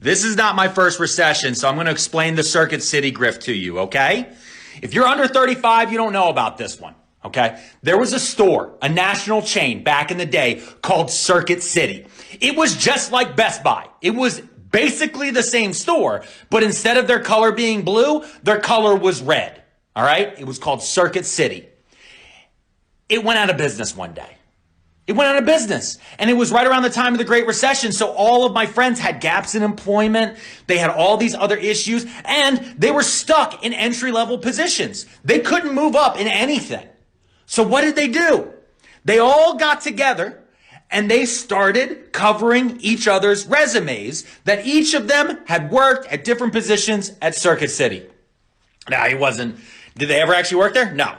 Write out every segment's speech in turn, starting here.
This is not my first recession, so I'm going to explain the Circuit City grift to you, okay? If you're under 35, you don't know about this one, okay? There was a store, a national chain back in the day called Circuit City. It was just like Best Buy. It was basically the same store, but instead of their color being blue, their color was red, all right? It was called Circuit City. It went out of business one day. It went out of business. And it was right around the time of the Great Recession. So all of my friends had gaps in employment. They had all these other issues and they were stuck in entry-level positions. They couldn't move up in anything. So what did they do? They all got together and they started covering each other's resumes that each of them had worked at different positions at Circuit City. Now, did they ever actually work there? No.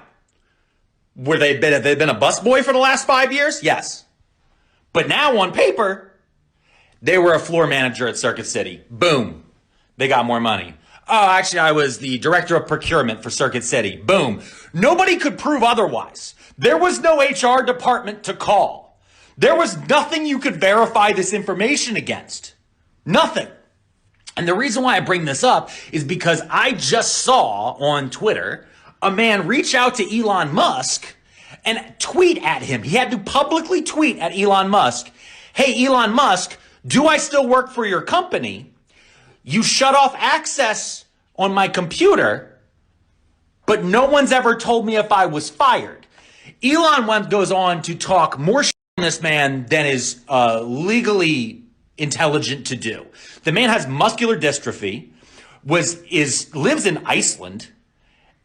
Have they been a busboy for the last 5 years? Yes. But now on paper, they were a floor manager at Circuit City. Boom. They got more money. Oh, actually, I was the director of procurement for Circuit City. Boom. Nobody could prove otherwise. There was no HR department to call. There was nothing you could verify this information against. Nothing. And the reason why I bring this up is because I just saw on Twitter a man reach out to Elon Musk and tweet at him. He had to publicly tweet at Elon Musk, "Hey, Elon Musk, do I still work for your company? You shut off access on my computer, but no one's ever told me if I was fired." Elon goes on to talk more shit on this man than is legally intelligent to do. The man has muscular dystrophy, lives in Iceland,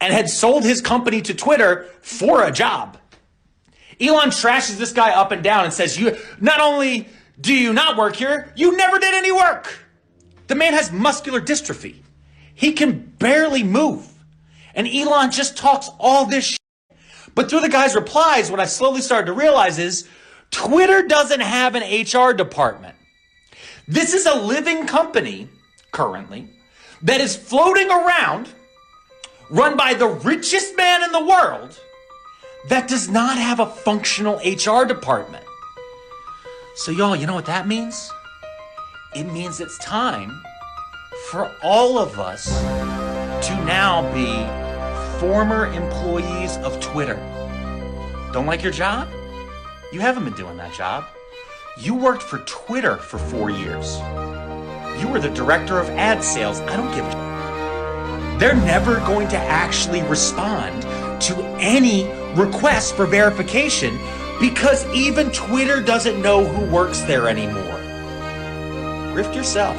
and had sold his company to Twitter for a job. Elon trashes this guy up and down and says, "You not only do you not work here, you never did any work." The man has muscular dystrophy. He can barely move. And Elon just talks all this shit. But through the guy's replies, what I slowly started to realize is Twitter doesn't have an HR department. This is a living company currently that is floating around, run by the richest man in the world, that does not have a functional HR department. So y'all, you know what that means? It means it's time for all of us to now be former employees of Twitter. Don't like your job? You haven't been doing that job. You worked for Twitter for 4 years. You were the director of ad sales. I don't give a shit. They're never going to actually respond to any requests for verification because even Twitter doesn't know who works there anymore. Grift yourself.